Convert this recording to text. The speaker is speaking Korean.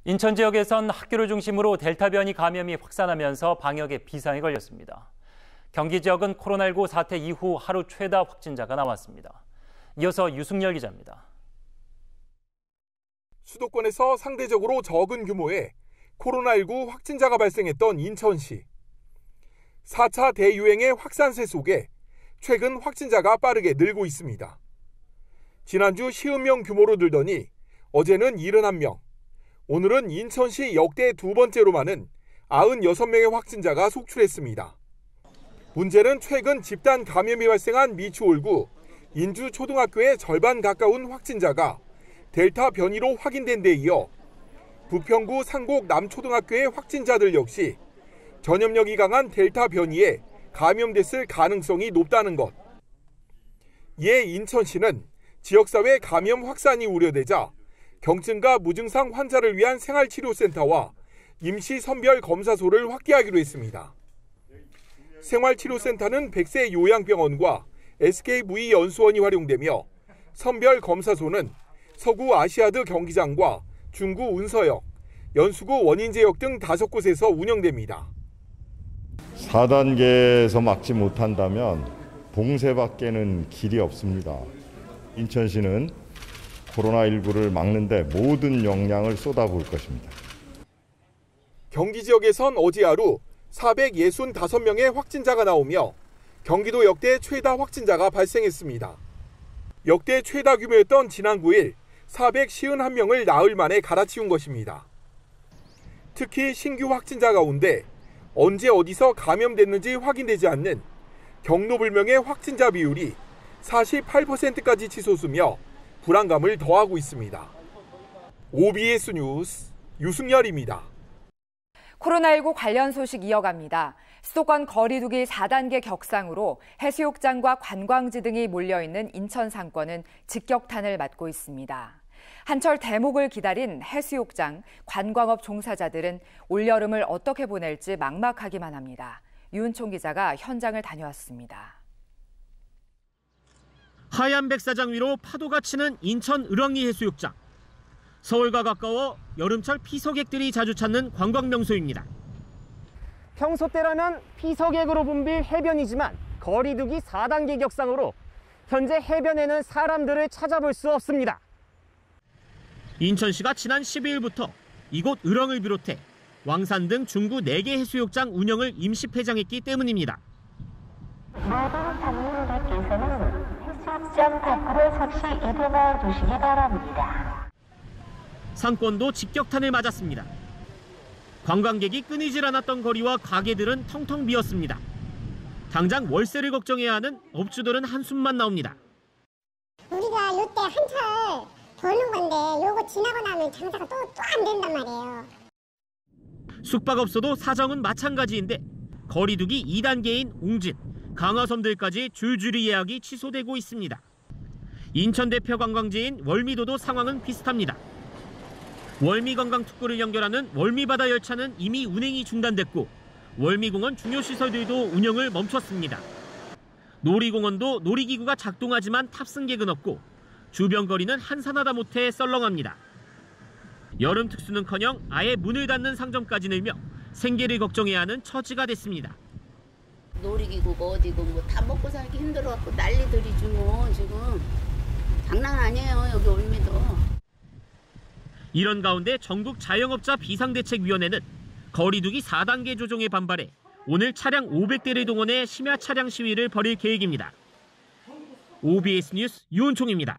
인천 지역에선 학교를 중심으로 델타 변이 감염이 확산하면서 방역에 비상이 걸렸습니다. 경기 지역은 코로나19 사태 이후 하루 최다 확진자가 나왔습니다. 이어서 유승열 기자입니다. 수도권에서 상대적으로 적은 규모의 코로나19 확진자가 발생했던 인천시. 4차 대유행의 확산세 속에 최근 확진자가 빠르게 늘고 있습니다. 지난주 50명 규모로 늘더니 어제는 71명, 오늘은 인천시 역대 두 번째로 많은 96명의 확진자가 속출했습니다. 문제는 최근 집단 감염이 발생한 미추홀구 인주초등학교의 절반 가까운 확진자가 델타 변이로 확인된 데 이어 부평구 상곡 남초등학교의 확진자들 역시 전염력이 강한 델타 변이에 감염됐을 가능성이 높다는 것. 이에 인천시는 지역사회 감염 확산이 우려되자 경증과 무증상 환자를 위한 생활치료센터와 임시선별검사소를 확대하기로 했습니다. 생활치료센터는 백세 요양병원과 SK무의연수원이 활용되며 선별검사소는 서구 아시아드 경기장과 중구 운서역, 연수구 원인제역 등 5곳에서 운영됩니다. 4단계에서 막지 못한다면 봉쇄밖에는 길이 없습니다. 인천시는 코로나19를 막는 데 모든 역량을 쏟아부을 것입니다. 경기 지역에선 어제 하루 465명의 확진자가 나오며 경기도 역대 최다 확진자가 발생했습니다. 역대 최다 규모였던 지난 9일 451명을 나흘 만에 갈아치운 것입니다. 특히 신규 확진자 가운데 언제 어디서 감염됐는지 확인되지 않는 경로불명의 확진자 비율이 48%까지 치솟으며 불안감을 더하고 있습니다. OBS 뉴스 유승열입니다. 코로나19 관련 소식 이어갑니다. 수도권 거리두기 4단계 격상으로 해수욕장과 관광지 등이 몰려있는 인천 상권은 직격탄을 맞고 있습니다. 한철 대목을 기다린 해수욕장, 관광업 종사자들은 올여름을 어떻게 보낼지 막막하기만 합니다. 유은총 기자가 현장을 다녀왔습니다. 하얀 백사장 위로 파도가 치는 인천 을왕리 해수욕장. 서울과 가까워 여름철 피서객들이 자주 찾는 관광 명소입니다. 평소 때라면 피서객으로 붐빌 해변이지만 거리두기 4단계 격상으로 현재 해변에는 사람들을 찾아볼 수 없습니다. 인천시가 지난 12일부터 이곳 을왕을 비롯해 왕산 등 중구 4개 해수욕장 운영을 임시 폐장했기 때문입니다. 모든 방문객께서는 해수욕장 밖으로 잠시 이동해 주시기 바랍니다. 상권도 직격탄을 맞았습니다. 관광객이 끊이질 않았던 거리와 가게들은 텅텅 비었습니다. 당장 월세를 걱정해야 하는 업주들은 한숨만 나옵니다. 우리가 이때 한철 버는 건데 요거 지나고 나면 장사가 또 안 된단 말이에요. 숙박업소도 사정은 마찬가지인데 거리두기 2단계인 웅진, 강화섬들까지 줄줄이 예약이 취소되고 있습니다. 인천 대표 관광지인 월미도도 상황은 비슷합니다. 월미관광특구를 연결하는 월미바다 열차는 이미 운행이 중단됐고 월미공원 중요 시설들도 운영을 멈췄습니다. 놀이공원도 놀이기구가 작동하지만 탑승객은 없고 주변 거리는 한산하다 못해 썰렁합니다. 여름 특수는커녕 아예 문을 닫는 상점까지 늘며 생계를 걱정해야 하는 처지가 됐습니다. 놀이기구가 어디고 뭐 다 먹고 살기 힘들어갖고 난리들이지 뭐 지금 장난 아니에요 여기 월미도. 이런 가운데 전국 자영업자 비상대책위원회는 거리두기 4단계 조정에 반발해 오늘 차량 500대를 동원해 심야 차량 시위를 벌일 계획입니다. OBS 뉴스 유은총입니다.